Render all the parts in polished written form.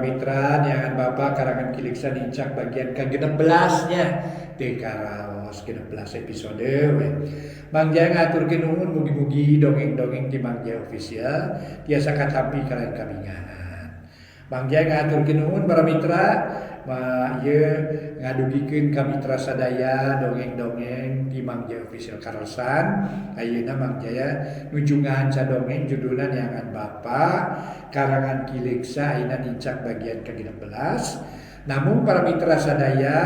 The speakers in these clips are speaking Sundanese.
mitra niangan Bapak karangan Kiliksa nincak bagian ke-16-nya teu karaos 16 episode we. Mang Jaya ngaturkeun nuhun mugi-mugi dongeng-dongeng di Mang Jaya Official tiasa katampi kalian kabingahan. Mang Jaya ngaturkeun nuhun para mitra ieu ngadugikeun ka mitra sadaya dongeng-dongeng di Mang Jaya Official karosan. Ayeuna Mang Jaya nuju ngahanca dongeng judulna niangan Bapak karangan Kiliksa ayeuna nincak bagian ke-16. Namun para mitra sadaya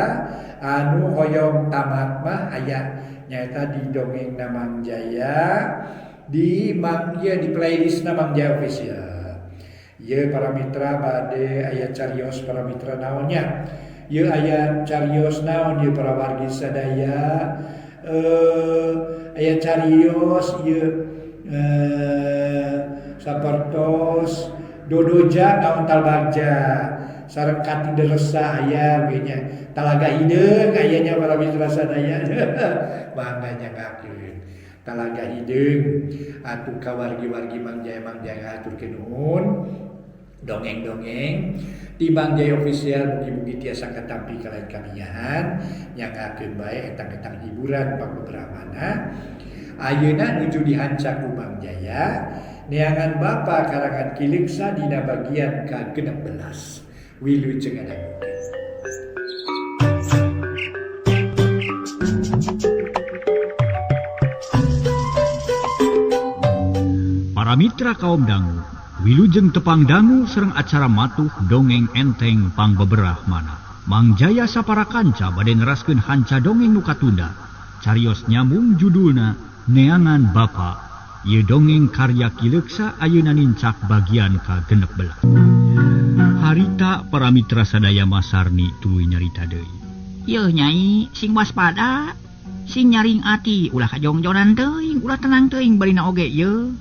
anu hoyong tamat mah aya nyaeta di dongeng Mang Jaya di playlist Mang Jaya Official. Ieu para mitra bade aya carios para mitra naonnya. Ieu aya carios naon ieu para wargi sadaya. Aya carios ieu sapertos dodoja naon talbagja. Sareng kati deresa aya we nya. Talaga hideung aya nya para mitra sadaya. Mangga nyangakeun. Talaga hideung atuh ka wargi-wargi Mang Jaya ngaturkeun nuhun. Dongeng-dongeng di Mang Jaya Official mugi-mugi tiasa katampi kalian kabingahan nyangakeun bae etang-etang hiburan pangbeberamana. Ayeuna nuju dihanca ku Mang Jaya neangan Bapak karangan Kiliksa dina bagian ke-16. Wilujeng adangukeun. Para mitra kaum dangu, wilujeng tepang dangu sareng acara matuh dongeng enteng pangbeberah mana. Mang Jaya sapara kanca bade neraskeun hanca dongeng nu katunda. Carios nyambung judulna Neangan Bapa. Ieu dongeng karya Kiliksa ayeuna nincak bagian ka-16. Harita para mitra sadaya Masarni tuluy nyarita deui. Yeuh Nyai, sing waspada, sing nyaring ati, ulah kajongjonan teuing, ulah tenang teuing barina oge yeuh.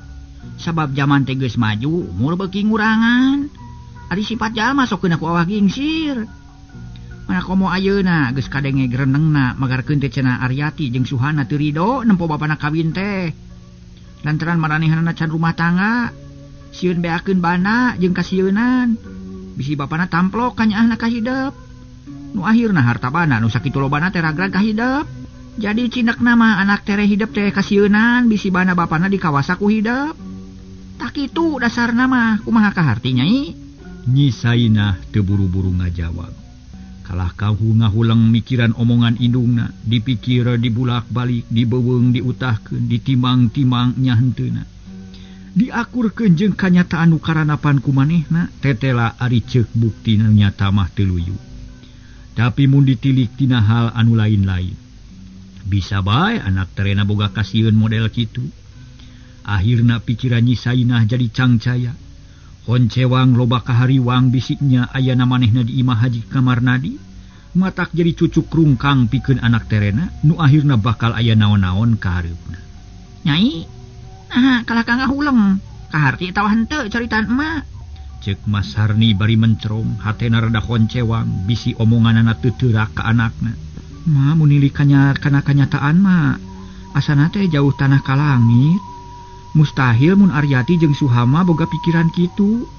Sabab zaman teh geus maju, umur beuki ngurangan. Ari sifat jalma sok keuna ku awah gingsir. Mana komo ayeuna geus kadenge grenengna magarkeun teh cenah Aryati jeung Suhana teu ridho nempo bapana kawin teh. Lantaran maranehanna can rumah tangga, sieun beakeun bana jeung kasieeunan. Bisi bapana tamplok ka nyaahna ka hidep. Nu akhirna harta bana nu sakitu lobana teh ragrag ka hidep. Jadi cindekna mah anak tere hidep teh kasieeunan bisi bana bapana dikawasa ku hidep. Tak kitu dasarna mah kumaha kaharti Nyai? Nyi Sainah teu buru-buru ngajawab. Kalah kahu ngahulang mikiran omongan indungna, dipikir dibulak-balik, dibeuweung diutahkeun, ditimang-timang nya heuteuna. Diakurkeun jeung kanyataan nu karanapan ku manehna, tetela ari ceuk buktina nyata mah teu luyu. Tapi mun ditilik tina hal anu lain-lain, bisa bae anak terena boga kasieun model kitu. Akhirna pikiran Nyi Sainah jadi cangcaya. Honcewang loba kahariwang bisiknya ayana manehna di imah haji kamar nadi. Matak jadi cucuk rungkang pikeun anak terena, nu akhirna bakal aya naon-naon ka hareupna. Nyai, nah kalah kang ngahuleng, kaharti tawah henteu caritaan emak. Ceuk Mas Harni bari mencerong, hatena rada honcewang, bisi omonganna teu teurak ka anakna. Ma mun nilikannya kana kanyataan mah, asana teh jauh tanah ka langit. Mustahil mun Aryati jeung Suhama boga pikiran kitu.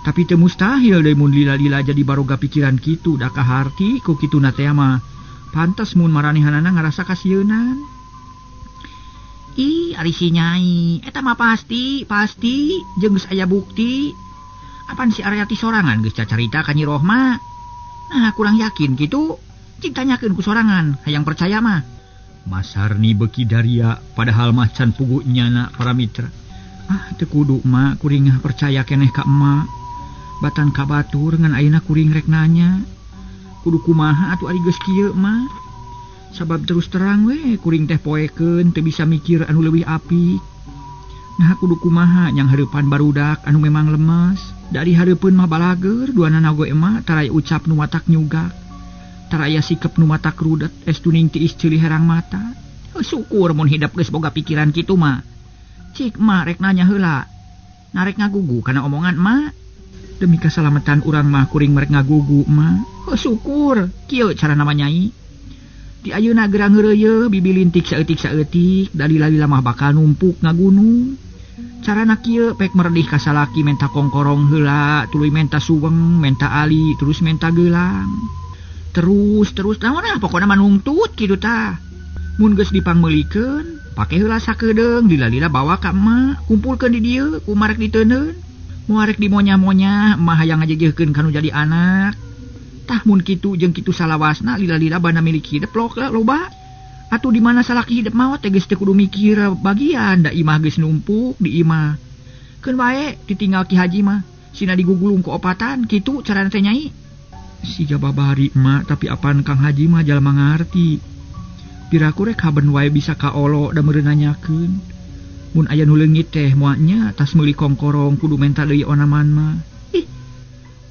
Tapi teu mustahil deui mun lila-lila jadi baroga pikiran kitu da kaharti ku kituna teh mah. Pantes mun maranehanana ngarasa kasieeunan. Ih, ari si Nyai, eta mah pasti jeung geus aya bukti. Apan si Aryati sorangan geus cacarita ka Nyi Rohma. Nah, kurang yakin kitu. Cing tanyakeun ku sorangan, hayang percaya mah. Mas Harni beki daria padahal macan pugu nyana para mitra. Teu kudu emak kuring percaya keneh ka emak. Batan ka batur ngan ayeuna kuring rek nanya. Kudu kumaha atuh ari geus kieu emak. Sabab terus terang we kuring teh poekeun teu bisa mikir anu leuwih apik. Nah kudu kumaha nyang hareupan barudak anu memang lemes. Dari hareupeun mah balager duana nago emak taraya ucap nu matak nyugak. Taraya sikep nu matak rudet estuning tiis ceuli herang mata. Syukur mun hidep geus boga pikiran kitu mah. Cik emak rek nanya heula. Narek ngagugu kana omongan emak. Demi keselamatan urang mah kuring merek ngagugu emak. Syukur kieu cara nama Nyai. Di ayeuna gerang heureuyeul bibi lintik saeutik-saeutik dalila-lila mah bakal numpuk ngagunung. Carana kieu pek meredih ka salaki menta kongkorong heula, tuluy menta suweng, menta ali, terus menta geulang. Terus naon pokona manungtut kitu tah. Mun geus dipangmeulikeun, pake heula sakedeung lila-lila bawa ka emak, kumpulkeun di dieu ku marek diteuneun. Moarek dimonya-monya emak hayang ngajejeukeun kanu jadi anak. Tah mun kitu jeung kitu salawasna lila-lila bana milik hidup loba. Atuh di mana salaki hidup maot teh geus teu kudu mikir bagian da imah geus numpuk di imah. Keun wae ditinggal Ki Haji mah sina digugulung ku opatan kitu carana teh nyai. Siga babari emak tapi apaan Kang Haji mah jalma ngarti. Piraku rek haben wae bisa ka olo da meureun nanyakeun. Mun aya nu leungit teh moalnya tas meuli kongkorong kudu menta deui onaman mah. Ih,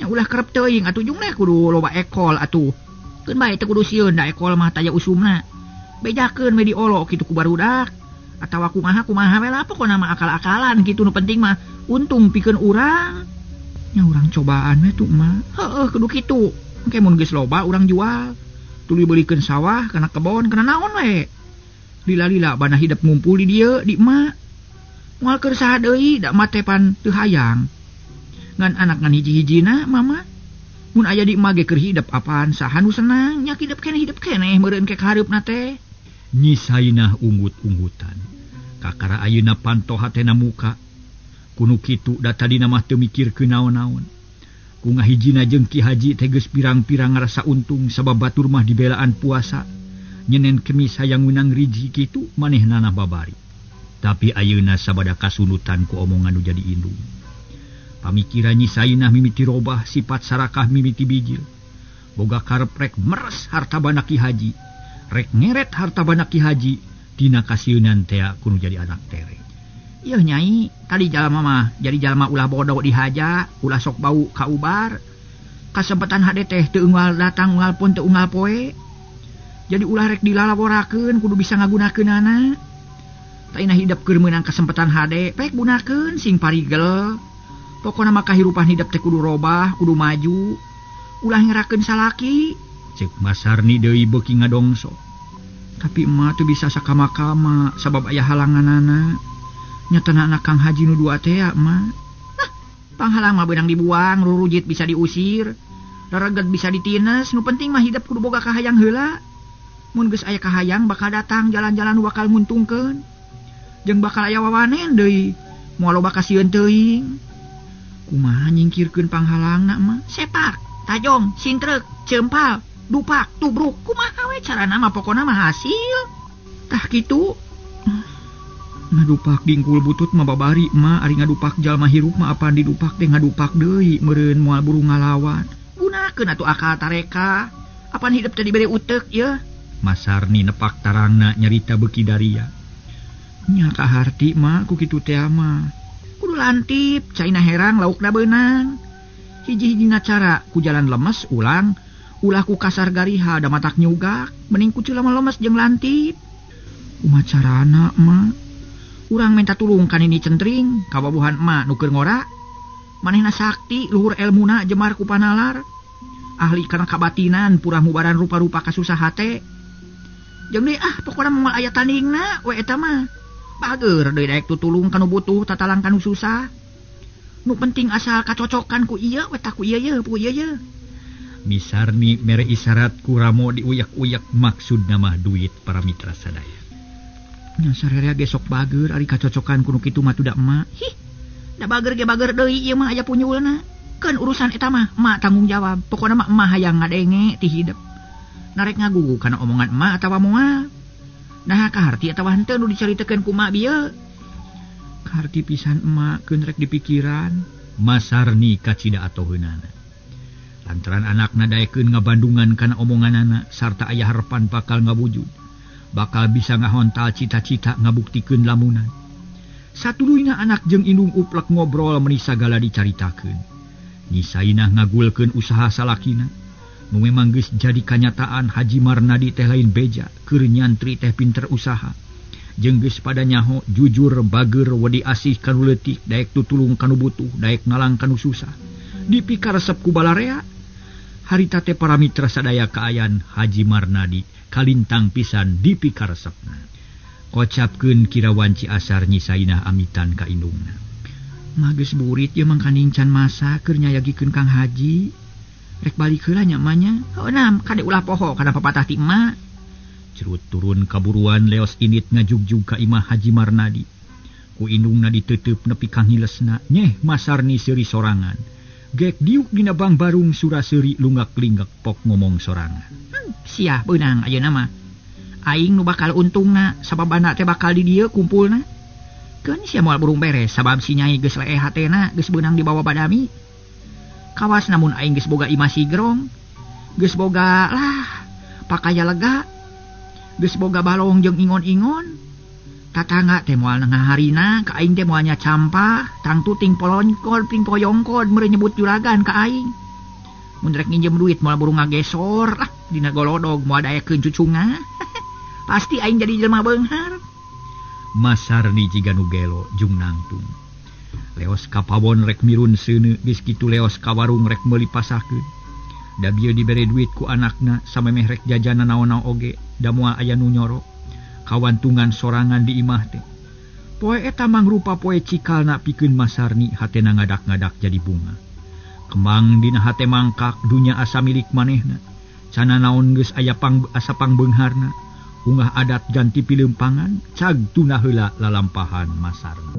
nya ulah kerep teuing atuh jeung teh kudu loba ekol atuh. Keun bae teh kudu sieun da ekol mah taya usumna. Bejakeun we di olo kitu ku barudak. Atawa kumaha we lah pokona mah akal-akalan kitu nu penting mah untung pikeun urang. Nya urang cobaan we tuh mah. Heueuh kudu kitu. Engke mun geus loba urang jual. Tuluy beulikeun sawah kana kebon kana naon we. Lila-lila bana hidup ngumpul di dieu di emak. Moal keur saha deui da mah teh pan teu hayang. Ngan anak ngan hiji-hijina mama. Mun aya di emak ge keur hidup apaan saha nu senang nya hidup keneh meureun ke hareupna teh. Nyi Sainah unggut-unggutan. Kakara ayeuna panto hatena muka. Kunu kitu da tadina mah teu mikirkeun naon-naon. Ku ngahijina jeung Ki Haji teh geus pirang-pirang ngarasa untung sabab batur mah dibelaan puasa. Nyenen Kemis hayang menang riji kitu manehna babari. Tapi ayeuna sabada kasunutan ku omongan nu jadi indung. Pamikiran Nyi Sainah mimiti robah sifat sarakah mimiti bijil. Boga karep rek meres harta bana Ki Haji. Rek ngeret harta bana Ki Haji dina kasieun teh kudu jadi anak tere. Yeuh nyai, tadi jalma mah jadi jalma ulah bodoh dihaja, ulah sok bau kaubar. Kasempatan hade teh teu unggal datang unggal pun teu unggal poe. Jadi ulah rek dilalaborakeun kudu bisa ngagunakeunana. Taina hidup keur meunang kasempatan hade, pek gunakeun sing parigel. Pokona mah kahirupan hidup teh kudu robah, kudu maju. Ulah ngerakeun salaki. Cek Masarni deui beuki ngadongso. Tapi emak teu bisa sakama-kama sabab aya halanganana. Nyatana anak Kang Haji nu dua teh emak. Nah, panghalang mah beunang dibuang, rurujit bisa diusir. Rareget bisa ditines, nu penting mah hidup kudu boga kahayang heula. Mun geus aya kahayang bakal datang jalan-jalan nu bakal nguntungkeun. Jeung bakal aya wawanen deui. Moal loba kasieun teuing. Kumaha nyingkirkeun panghalangna mah? Sepak, tajong, sintreuk, cempal, dupak, tubruk. Kumaha we carana mah pokona mah hasil. Tah kitu. Ngadupak dingkul butut mah babari mah ari ngadupak jalma hirup mah apaan didupak teh ngadupak deui meureun moal buru ngalawan. Gunakeun atuh akal tareka. Apaan hidup teh dibere uteuk ye. Masarni nepak tarangna nyarita beuki daria. Nya kaharti mah ku kitu teh mah. Kudu lantip, caina herang laukna beunang. Hiji-hijina cara ku jalan lemes ulah ku kasar gariha da matak nyugak, mending ku ceulah lemes jeung lantip. Kumaha carana mah? Urang minta tulung kan ini centring, kababuhan emak nu keur ngora. Manehna sakti, luhur elmuna jemar ku panalar. Ahli kana kabatinan, purah mubaran rupa-rupa kasusaha teh. Jeung deui pokona moal aya tandingna we eta mah. Bager deui daek tutulung kanu butuh tatalang kanu susah. Nu penting asal kacocokan ku ieu we tah ku ieu ye. Misarni mere isyarat ku Ramo diuyak-uyak maksudna mah duit para mitra sadaya. Nya sarerea ge sok bager ari kacocokan kuno kitu mah tudak emak. Hih, da bager ge bager deui ieu mah aya punyulna. Keun urusan eta mah emak tanggung jawab. Pokona mah emak hayang ngadenge ti hidup. Narek ngagugu kana omongan emak atawa moal. Nah kaharti atawa henteu nu dicaritakeun ku emak bieu. Kaharti pisan emak keun rek dipikiran. Masarni kacida atoheunana. Lantaran anakna daekeun ngabandungan kana omonganana sarta aya harapan bakal ngawujud. Bakal bisa ngahontal cita-cita ngabuktikeun lamunan. Satuluyna anak jeung indung uplek ngobrol meuni sagala dicaritakeun. Nyi Sainah ngagulkeun usaha salakina. Nu memang geus jadi kanyataan Haji Marnadi teh lain beja, keur nyantri teh pinter usaha. Jeung geus pada nyaho jujur bager wedi asih kanu leutik, daek tutulung kanu butuh, daek nalang kanu susah. Dipikaresep ku balarea. Harita teh para mitra sadaya kaayan Haji Marnadi kalintang pisan dipikaresepna. Kocapkeun kirawan Ciasar Nyi Sainah amitan ka indungna. Mageus burit ye mangkaning can masa keur nyayagikeun Kang Haji. Rek balik heula nya emanya. Heunam kade ulah poho kana papatah ti emak. Cerut turun kaburuan leos init ngajugjug ka Imah Haji Marnadi. Ku indungna diteuteub nepi kang hilesna, nyeh Masarni seuri sorangan. Gek diuk dina bang barung sura-seuri lunggak-linggak pok ngomong sorangan. Sia beunang ayeuna mah. Aing nu bakal untungna sababana teh bakal di dieu kumpulna. Keun sia moal burung beres sabab si Nyai geus leeh hatena geus beunang di bawah badami. Kawas namun aing geus boga imah sigrong, geus boga lah pakaya lega, geus boga balong jeung ingon-ingon. Tatangga teh moal ngaharina ka aing teh moal nya campah, tang tuting polongkod ping poyongkod mere nyebut juragan ka aing. Mun rek nginjem duit moal burung ngagesor lah dina golodog moal dayakeun cucunga. Pasti aing jadi jelema beunghar. Masarni jiga nu gelo jung nangtung. Leos ka pawon rek mirun seuneu geus kitu leos ka warung rek meuli pasakeun. Da bieu dibere duit ku anakna samemeh rek jajana naon-naon oge, da moal aya nu nyoro. Kawantungan sorangan di imah teh. Poe eta mangrupa poe cikalna pikeun Masarni hatena ngadak-ngadak jadi bunga. Kembang dina hate mangkak dunya asa milik manehna. Cana naon geus aya asa pangbeungharna. Unggah adat ganti pileumpangan, cag tuna heula lalampahan Masarni.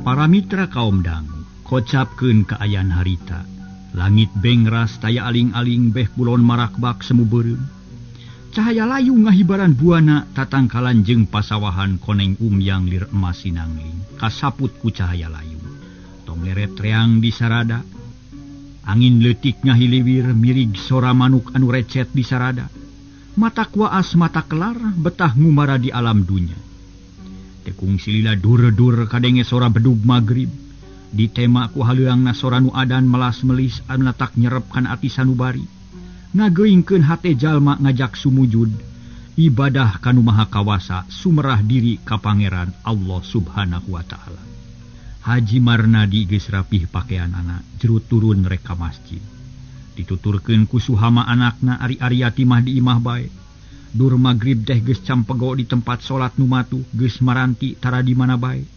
Para mitra kaum dangu, kocapkeun kaayaan harita. Langit bengras taya aling-aling beh kulon marakbak semu beureum. Cahaya layu ngahibaran buana tatangkalan jeung pasawahan koneng umyang lir emas sinangling, kasaput ku cahaya layu. Tong leret reang di sarada. Angin leutik ngahiliwir mirig sora manuk anu recet di sarada. Mata kuaas mata kelar betah ngumara di alam dunya. Tekung silila dur-dur kadenge sora bedug magrib. Di tema ku haleuangna sora nu adan melas melis anu latak nyerepkan ati sanubari. Ngageuingkeun hate jalma ngajak sumujud. Ibadah kanu maha kawasa sumerah diri ka Pangeran Allah Subhanahu wa Ta'ala. Haji Marnadi geus rapih pakaian anak, jerut turun rek ka masjid. Dituturkeun ku suhama anakna ari-ariati mah di imah bae. Dur magrib teh geus campego di tempat salat nu matuh, geus maranti tara di mana bae.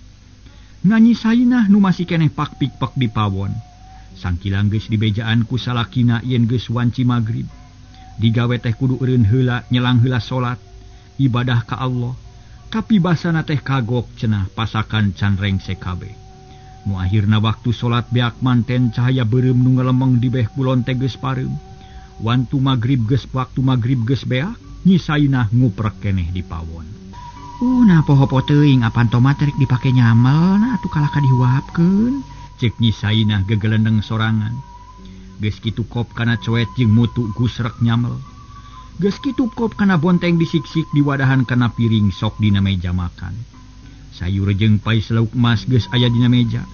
Nganyi Sainah nu masih keneh pakpik-pak di pawon. Sangkilang geus dibejaan ku salakina yen geus wanci magrib. Digawe teh kudu eureun heula nyelang heula salat, ibadah ka Allah. Tapi basana teh kagok cenah pasakan can rengse kabeh. Nu akhirna waktu salat beak manten cahaya beureum nu ngelemeng di beh kulon teh geus pareum. Waktu magrib geus beak, Nyi Sainah nguprek keneh di pawon. Nah poho-poho teuing apan tomat rek dipake nyamel nah atuh kalaka dihuapkeun. Cek Nyi Sainah gegelendeng sorangan. Geus kitu kop kana coet jeung mutu gusrek nyamel. Geus kitu kop kana bonteng disiksik di wadahan kana piring sok dina meja makan. Sayur jeung pai selauk emas geus aya dina meja.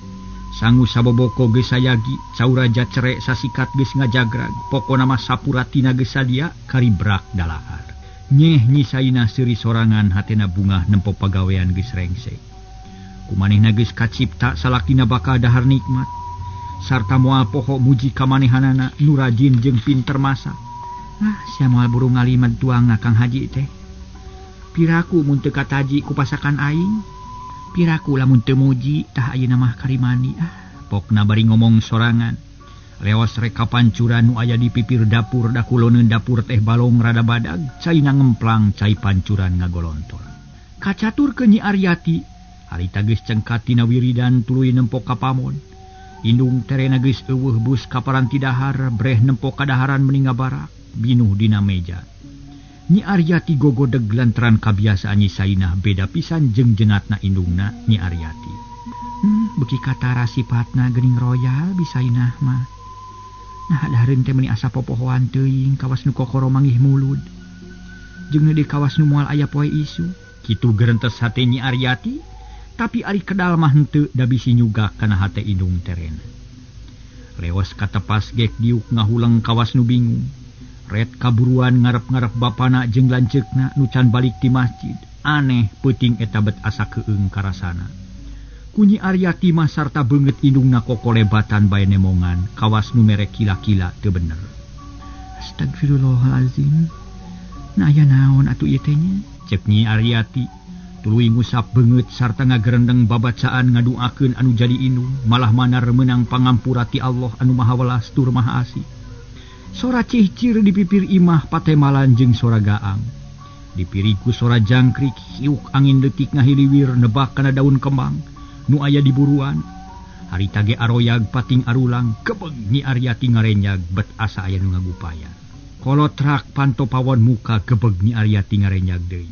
Sangu saboboko geus sayagi, cauraja cerek sasikat geus ngajagrag. Pokona mah sapuratina geus sadia karibrak dalahar. Nyeh Nyi Sainah seuri sorangan hatena bungah nempo pagawean geus rengse. Kumanehna geus kacipta salakina bakal dahar nikmat. Sarta moal poho muji kamanehanana nu rajin jeung pinter masak. Sia moal burung ngalimat tuangna Kang Haji teh. Piraku mun teu kataji ku pasakan aing. Piraku lamun teu muji tah ayeuna mah karimani. Pokna bari ngomong sorangan. Leos rek kapancuran nu aya di pipir dapur da kuloneun dapur teh balong rada badag, caina ngemplang cai pancuran ngagolontor. Kacaturkeun Nyi Aryati, harita geus cengkat tina wiridan tuluy nempo ka pamon. Indung terena geus eueuh bus ka paranti dahar, breh nempo kadaharan meninga barak, binuh dina meja. Nyi Aryati gogodeg lantaran kabiasaan Nyi Sainah beda pisan jeung jenatna indungna Nyi Aryati. Beki katara sifatna geuning royal bisa Sainah mah. Nah dahareun teh meuni asa popohoan teuing kawas nu kokoro manggih mulud. Jeung di kawas nu moal aya poe isu. Kitu geurentes hate Nyi Aryati, tapi ari kedal mah henteu da bisi nyugak kana hate indung terena. Leos katepas gek diuk ngahuleng kawas nu bingung. Red kaburuan ngarep-ngarep bapana jeung lanceukna nu can balik ti masjid. Aneh peuting eta bet asa keung karasana. Ku Nyi Aryati mah sarta beungeut indungna kokolebatan bae nemongan kawas nu mere kila-kila teu bener. Astagfirullahalazim. Nah aya naon atuh ieu teh nya? Cek Nyi Aryati tuluy ngusap beungeut sarta ngagerendeng babacaan ngaduakeun anu jadi indung malah manar meunang pangampura ti Allah anu Maha Welas tur Maha Asih. Sora cihcir di pipir imah patemalan jeung sora gaang. Dipiriku sora jangkrik hiuk angin leutik ngahiliwir nebak kana daun kembang nu aya di buruan. Harita ge aroyag pating arulang kebeg Nyi Aryati ngarenyag bet asa aya nu ngagupaya. Kolotrak panto pawon muka gebeg Nyi Aryati ngarenyag deui.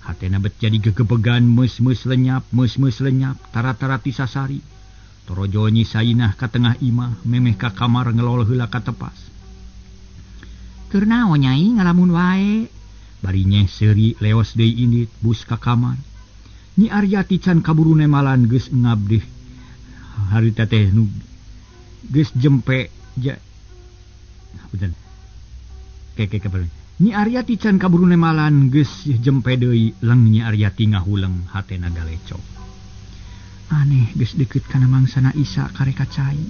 Hatena bet jadi gegebegan meus-meus lenyap tara-tara ti sasari. Torojo Nyi Sainah ka tengah imah memeh ka kamar ngelol heula ka tepas. Keur naon Nyai ngalamun wae? Bari Nyeh seuri leos deui indit bus ka kamar. Nyi Aryati can kaburu nemalan geus engab deh. Harita teh nu geus jempe punten. Kabel. Nyi Aryati can kaburu nemalan geus jempe deui leng Nyi Aryati ngahuleng hatena galecok. Aneh geus deukeut kana mangsana Isa kareka cai.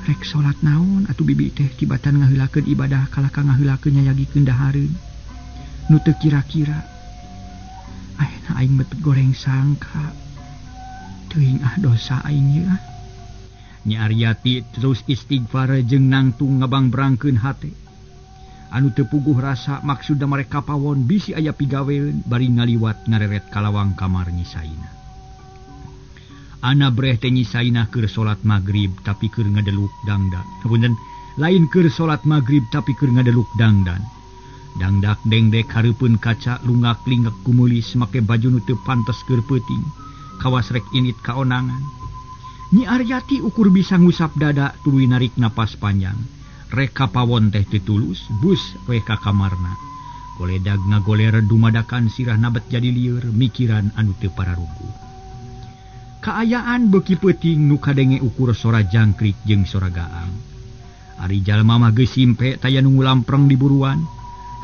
Rek salat naon atuh bibi teh tibatan ngaheulakeun ibadah kalaka ngaheulakeun nyayagikeun dahareun. Nu teu kira-kira. Ayeuna aing bet goreng sangka. Teuing dosa aing ieu. Nyi Aryati terus istighfar jeung nangtung ngabangbrangkeun hate. Anu teu puguh rasa maksudna mereka pawon bisi aya pigaweun bari ngaliwat ngareret kalawang kamar Nyi Sainah. Ana breh teh Nyi Sainah keur salat magrib tapi keur ngadeluk dangdan. Punten, lain keur salat magrib tapi keur ngadeluk dangdan. Dangdak dengdek hareupeun kaca lunggak-linggek kumulis make baju nu teu pantes keur peuting. Kawas rek init kaonangan. Nyi Aryati ukur bisa ngusap dada tuluy narik napas panjang. Reka pawon teh tetulus bus we ka kamarna. Goledag ngagoler dumadakan sirah nabet jadi lieur mikiran anu teu pararuku. Kaayaan beuki peuting nu kadenge ukur sora jangkrik jeung sora gaang. Ari jalma mah geus simpe taya nu ngulampreng di buruan.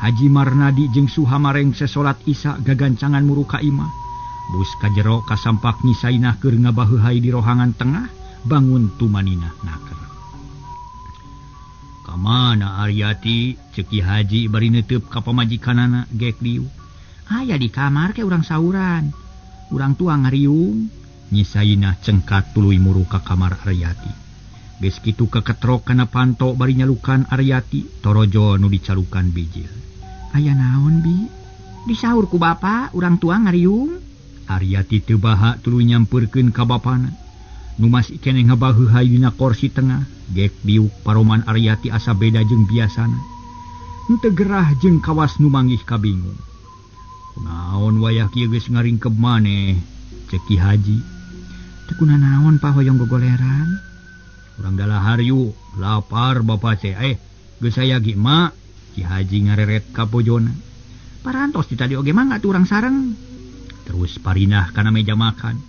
Haji Marnadi jeung Suhamareng sesolat Isya gagancangan muru ka imah. Bus ka jero kasampak Nyi Sainah keur ngabaheuhai di rohangan tengah bangun tumaninah naker. Kamana Aryati ceki Haji bari neuteup ka pamajikanana gek diu. Aya di kamar ke urang sauran. Urang tua ngariung. Nyi Sainah cengkat tuluy muru ka kamar Aryati. Geus kitu keketrok kana panto bari nyalukan Aryati torojo nu dicalukan bijil. Aya naon bi? Disaur ku bapa urang tua ngariung. Aryati teu baha tuluy nyampeurkeun ka bapana. Nu masih keneh ngabaheuhai dina kursi tengah. Gek diuk paroman Aryati asa beda jeung biasana. Henteu gerah jeung kawas nu manggih kabingung. Naon wayah kieu geus ngaringkeb maneh? Cek Ki Haji. Teu kunaon Pak hoyong gogoleran. Urang dalahar yu, lapar bapa teh. Geus sayagi mak. Ki Haji ngareret ka pojona. Parantos di tadi oge mah atuh urang sareng. Terus parinah kana meja makan.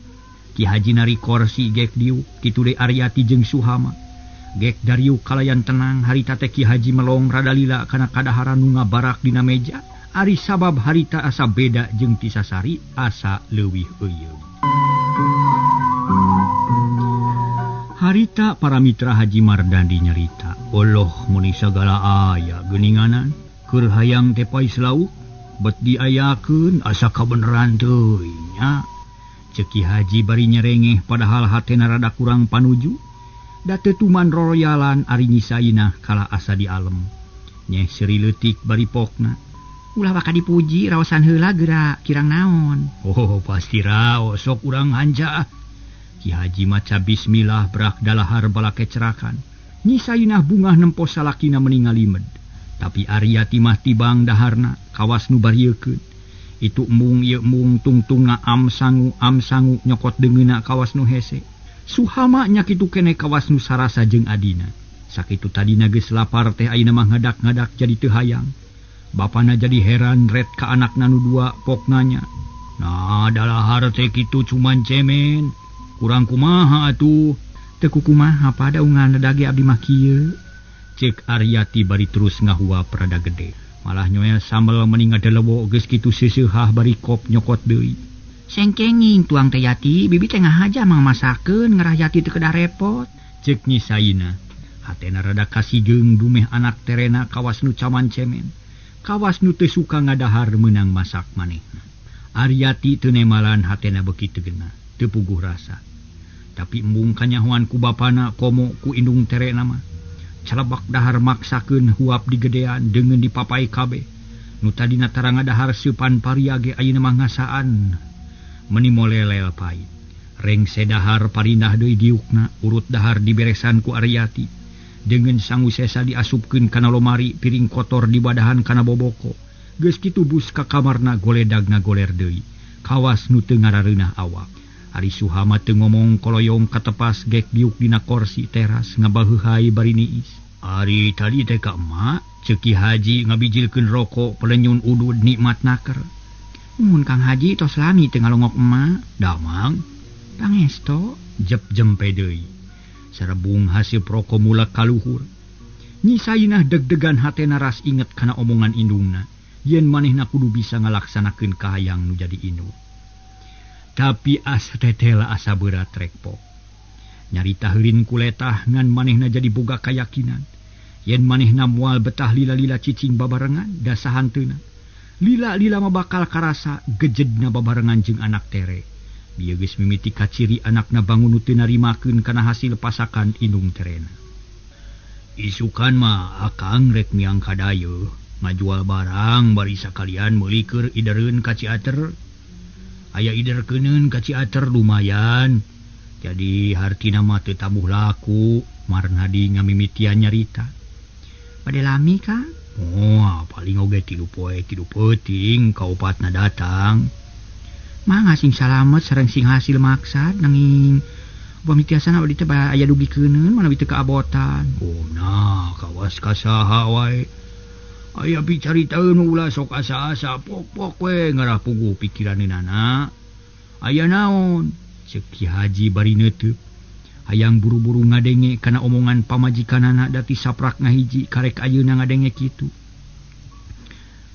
Ki Haji nari kursi gek diuk kitu deui Aryati jeung Suhama. Gek dariuk kalayan tenang harita teh Ki Haji melong rada lila kana kadaharan nu ngabarak dina meja. Ari sabab harita asa beda jeung ti sasari asa leuwih euyeum. Harita para mitra Haji Mardandi nyarita, Allah muni sagala aya geuninganan keur hayang teh pai slauk bet diayakeun asa kabeneran teuing nya. Ceki Haji bari nyerengeh padahal hatena rada kurang panuju. Da teu tuman roroyalan ari Nyi Sainah kala asa di alem. Nyeh seuri leutik bari pokna. Ulah baka dipuji raosan heula geura kirang naon. Oh pasti raos sok urang hanja. Ki Haji maca bismillah berak dalahar bala kecerakan. Nyi Sainah bungah nempos salakina meningalimed. Tapi Aryati mah tibang daharna kawas nu bariekeun. Itu embung ieu embung tungtungna am sangu nyokot deungeuna kawas nu hese. Suhama nya kitu keneh kawas nu sarasa jeung adina. Sakitu tadina geus lapar teh ayeuna mah ngadak-ngadak jadi teu hayang. Bapana jadi heran red ka anakna nu dua poknanya. Nah dalahar teh kitu cuman cemen. Kurang kumaha atuh? Teu kumaha pada ungan dage abdi mah kieu. Cek Aryati bari terus ngahuap rada gede. Malah nyoel sambel meni ngadelewo geus kitu seuseuhah bari kop nyokot deui. Sengkenging tuang teh Yati, bibi teh ngahaja mang masakeun ngarah Yati teu kedah repot. Cek Nyi Sainah, hatena rada kasigeung dumeh anak terena kawas nu caman cemen. Kawas nu teu suka ngadahar meunang masak manehna. Aryati teu nemalan hatena beuki teu geunah, teu puguh rasa. Tapi embung kanyahoan ku bapana komo ku indung terena mah. Calebak dahar maksakeun huap digedean deungeun dipapai kabeh. Nu tadina tara ngadahar seupan paria ge ayeuna mah ngasaan. Meuni molelel pait. Rengse dahar parindah deui diukna, urut dahar diberesan ku Aryati. Dengan sangu sesa diasupkeun kana lomari, piring kotor dibadahan kana boboko. Geus kitu bus ka kamarna goledagna goler deui. Kawas nu teu ngarareunah awak. Ari Suhama teu ngomong koloyong katepas gek diuk dina kursi teras ngabaheuhai bari niis. Ari tadi teh ka emak, ceuk Ki Haji ngabijilkeun rokok pelenyun udud nikmat naker. Mun Kang Haji tos lami teu ngalongok emak. Damang, Pangesto, jep jempe deui. Sarebung hasil rokok mula kaluhur. Nyi Sainah deg-degan hatena ras inget kana omongan indungna. Yen manehna kudu bisa ngalaksanakeun kahayang nu jadi indung. Tapi asa tetela asa berat rekpok. Nyarita heurin kuletah ngan manehna jadi boga kayakinan. Yen manehna moal betah lila-lila cicing babarengan da sahanteuna. Lila-lila mah bakal karasa gejedna babarengan jeung anak tere. Bieu geus mimiti kaciri anakna bangun teu narimakeun kana hasil pasakan indung terena. Isukan mah akang rek miang kadayeuh, ngajual barang bari sakalian meuli keur idereun ka Ciater. Aya iderkeuneun ka Ciater lumayan. Jadi hartina mah teu tabuh laku, Marnadi ngamimitian nyarita. Bade lami Kang? Oh, paling oge 3 poe 3 peuting kaopatna datang. Mah ngasing salamet sareng sing hasil maksad nanging upami tiasa abdi teh aya dugikeunun manawi teu kaabotan. Oh nah, kawas kasaha wae. Aya picaritaeun ulah sok asa-asa pok-pok we ngarah puguh pikiranna. Aya naon? Ceuk Ki Haji bari neuteuk. Hayang buru-buru ngadenge kana omongan pamajikanana dati saprak ngahiji karek ayeuna ngadenge kitu.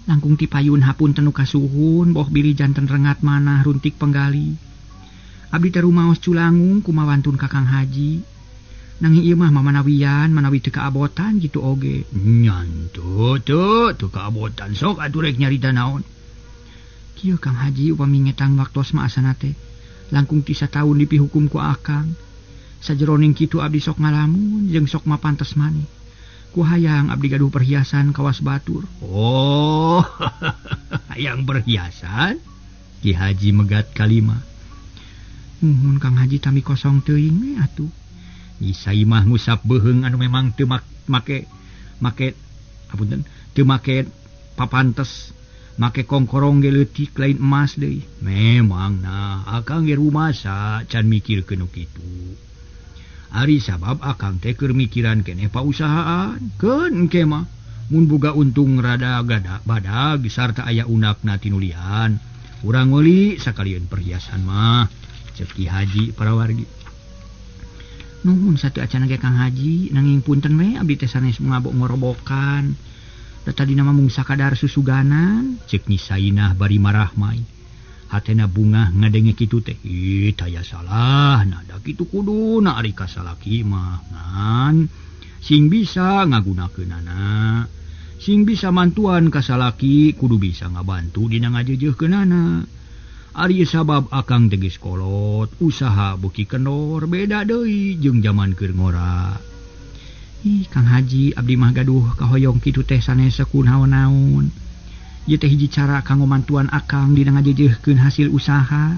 Langkung ti payun hapunten nu kasuhun boh bili janten rengat manah runtik penggali. Abdi teh rumaos culangung kumawantun ka Kang Haji. Nanging ieu mah mamanawian manawi teu kaabotan kitu oge. Nyantu teu kaabotan sok atuh rek nyarita naon. Kieu Kang Haji upami ngetang waktos mah asana teh langkung ti sataun dipihukum ku akang. Sajeroning kitu abdi sok ngalamun jeung sok mapantes maneh. Ku hayang abdi gaduh perhiasan kawas batur. Oh, hayang perhiasan? Ki Haji megat kalima. Muhun Kang Haji tami kosong teuing we atuh. Nyi Saimah ngusap beuheung anu memang teu make papantes. Make kongkorong ge leutik lain emas deui. Memang nah akang ge rumasa can mikirkeun nu kitu. Ari sabab akang teh keur mikiran keneh pausahaan. Keun engke mah mun boga untung rada gada badag sarta aya undakna tinulian. Urang meuli sakalian perhiasan mah. Ceuk Ki Haji parawargi. Nuhun satu acan ge Kang Haji nanging punten we abdi teh sanes ngabok ngorobokan. Da tadi nama mung sakadar susuganan. Ceuk Nyi Sainah bari marah mai. Hatena bunga ngadenge kitu teh. Ih, taya salah. Nah, da kitu kuduna ari ka salaki mah ngan sing bisa ngagunakeunana. Sing bisa mantuan ka salaki kudu bisa ngabantu dina ngajeujeukkeunana. Ari sabab akang teh geus kolot, usaha beuki kendor beda deui jeung jaman keur ngora. Ih, Kang Haji abdi mah gaduh kahoyong kitu teh sanes sakunaon-naon. Ieu teh hiji cara kanggo mantuan akang dina ngajeujeukkeun hasil usaha.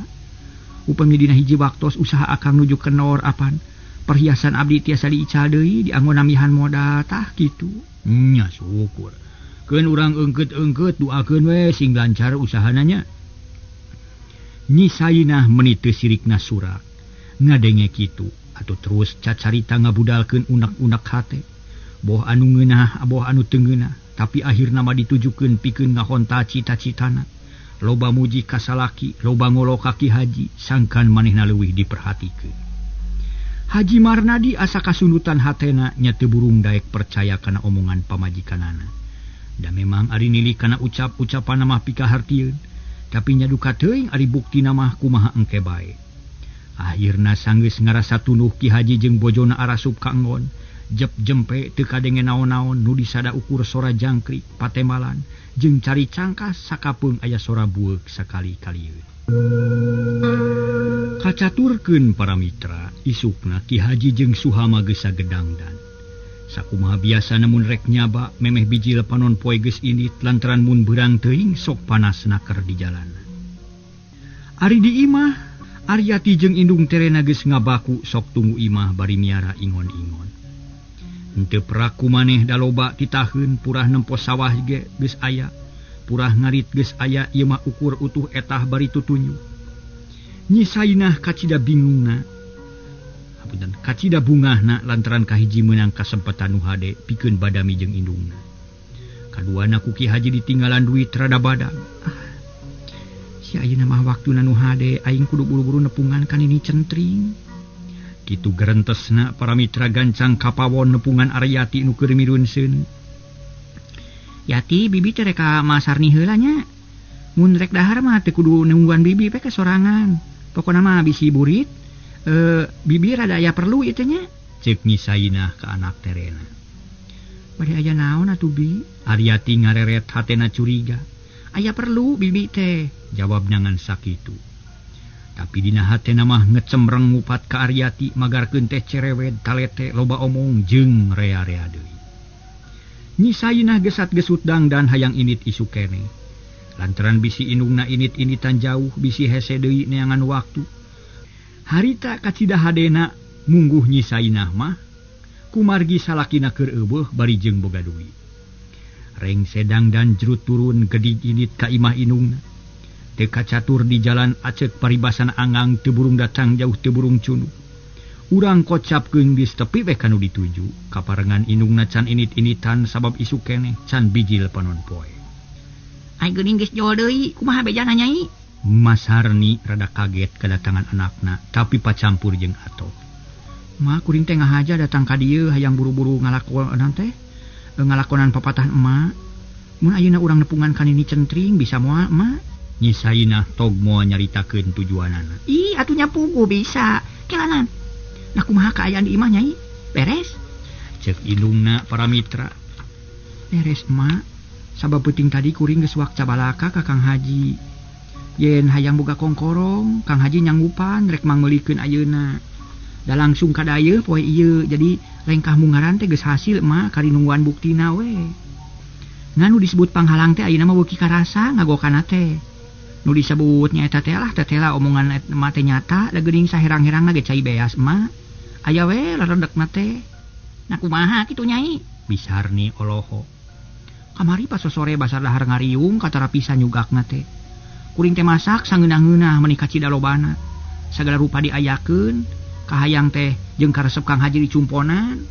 Upami dina hiji waktos usaha akang nuju kendor apan perhiasan abdi tiasa diical deui dianggo namihan modal tah kitu. Nya syukur. Keun urang eungkeut-eungkeut duakeun we sing lancar usahana nya. Nyi Sainah meuni teu sirikna surak. Ngadenge kitu atuh terus cacarita ngabudalkeun unek-unek hate. Boh anu ngeunah, boh anu teu ngeunah. Tapi akhirna mah ditujukeun pikeun ngahonta cita-citana. Loba muji ka salaki, loba ngolo ka Ki Haji, sangkan manehna leuwih diperhatikeun. Haji Marnadi asa kasundutan hatena nya teu burung daek percaya kana omongan pamajikanana. Da memang ari nilih kana ucap-ucapanna mah pikahartieun, tapi nya duka teuing ari buktina mah kumaha engke bae. Akhirna sanggeus ngarasa tunduh Ki Haji jeung bojona arasup ka enggon, Jep jempe teu kadenge naon-naon nu disada ukur sora jangkrik patembalan jeung cari cangkas sakapeung aya sora bueuk sakali-kalieun. Kacaturkeun para mitra, isukna Ki Haji jeung Suhama geus sagedangdan. Sakumaha biasa namun rek nyaba memeh biji lepanon poe geus indit lantaran mun beurang teuing sok panasna keur di jalan. Ari di imah, Aryati jeung indung terena geus ngabaku sok tunggu imah bari miara ingon-ingon. Henteu peraku maneh da loba titaheun purah nempos sawah ge geus aya, purah ngarit geus aya ieu mah ukur utuh etah bari tutunyu. Nyi Sainah kacida bingungna, kacida bungahna lantaran kahiji meunang kasempatan nu hade pikeun Badami jeung indungna. Kaduana ku Ki Haji ditinggalan duit rada badag. Si ayeuna mah waktuna nu hade aing kudu buru-buru nepungan kan ini centring. Kitu gerentesna para mitra gancang kapawon nepungan Aryati nu keur mirunseun. Yati bibi teh rek ka masarni heula nya. Mun rek dahar mah teh kudu nungguan bibi pe sorangan. Pokona mah bisi burit. Bibi rada aya perlu ieu teh nya. Ceuk Nyi Sainah ka anak terena. Bade aya naon atuh Bi? Aryati ngareret hatena curiga. Aya perlu bibi teh, jawab nangan sakitu. Tapi dina hatena mah ngecemreng ngupat ka Aryati magarkeun teh cerewet talete loba omong jeung rea-rea deui. Nyi Sainah gesat-gesut dangdan hayang init isu keneh. Lantaran bisi indungna init-initan jauh bisi hese deui neangan waktu. Harita kacida hadena mungguh Nyi Sainah mah kumargi salakina keur eueuh bari jeung boga duit. Reng sedang dan jerut turun gedig init ka imah indungna. Teu kacatur di jalan acek paribasan angang teu burung datang jauh teu burung cunu. Urang kocapkeun geus tepi we kanu dituju. Kaparengan indungna can init-initan sabab isu keneh can biji lepanon poe. Ai geuning geus jol deui, kumaha bejana Nyai? Mas Harni rada kaget kedatangan anakna, tapi pacampur jeung atoh. Ma kuring teh ngahaja datang ka dieu hayang buru-buru ngalakonan teh. Ngalakonan papatahan emak. Mun ayeuna urang nepungan kan ini centring bisa moal emak. Nyi Sainah tog moal nyaritakeun tujuanana. Ih, atuh nya pugu bisa. Kelanan. Nah kumaha kaayaan di imah Nyai? Beres? Ceuk indungna para mitra. Beres emak. Sabab peuting tadi kuring geus wak cabalaka ka Kang Haji. Yen hayang boga kongkorong, Kang Haji nyanggupan rek mangmeulikeun ayeuna. Da langsung ka dayeuh poe ieu, jadi lengkah mungaran teh geus hasil emak kari nungguan buktina we. Nganu disebut panghalang teh ayeuna mah beuki karasa ngagokana teh. Nu disebut nyaeta teh lah tetela omongan emak teh nyata, da geuning saherang-herangna ge cai beas emak. Aya we laredekna teh. Nah kumaha kitu Nyai? Bisarni oloho. Kamari pas sore basar dahar ngariung katara pisan nyugakna teh. Kuring teh masak sangeunah-ngeunah meuni kacida lobana. Sagala rupa diayakeun, kahayang teh jeung karesep Kang Haji dicumponan.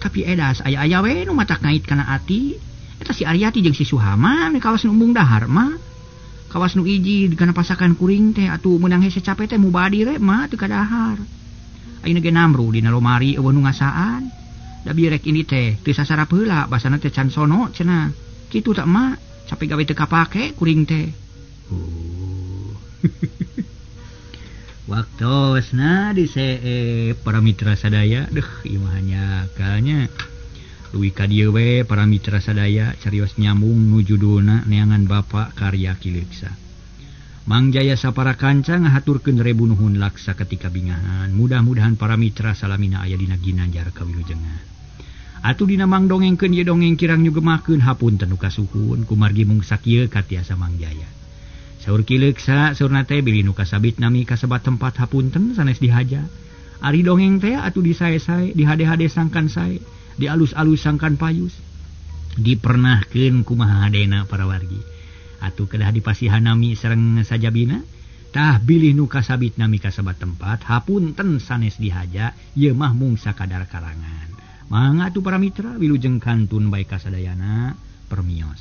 Tapi edas aya-aya we nu matak ngait kana ati. Eta si Aryati jeung si Suhama di kawas nu embung dahar mah. Kawas nu iji kana pasakan kuring teh atuh meunang hese capek teh mubadi re mah teu kadahar. Ayeuna ge namru dina lomari eueuh nu ngasaan. Da birek ini teh teu sasarap heula basana teh can sono cenah. Kitu tak emak, capek gawe teu kapake kuring teh. Waktosna disee para mitra sadaya. Ieu mah hanyakanya. Duwi ka dieu we para mitra sadaya carios nyambung nu judulna neangan Bapa Karya Kileksa. Mang Jaya sapara kanca ngahaturkeun rebu nuhun laksa ketika bingahan. Mudah-mudahan para mitra salamina aya dina ginanjar kawilujengan. Atuh dina mang dongengkeun ieu dongeng kirang nyugemakeun hapunten nu kasuhun kumargi mung sakieu katiasa Mang Jaya. Saur Kileksa saurna teh bili nu kasabit nami kasebat tempat hapunten sanes dihaja. Ari dongeng teh atuh disae-sae, dihade-hade sangkan sae, dialus-alus sangkan payus. Dipernahkeun kumaha hadena para wargi. Atuh kedah dipasihan nami sareng sajabina, tah bilih nu kasabit nami kasebat tempat hapunten sanes dihaja, ieu mah mung sakadar karangan. Mangga atuh para mitra wilujeng kantun bae kasadayana permios.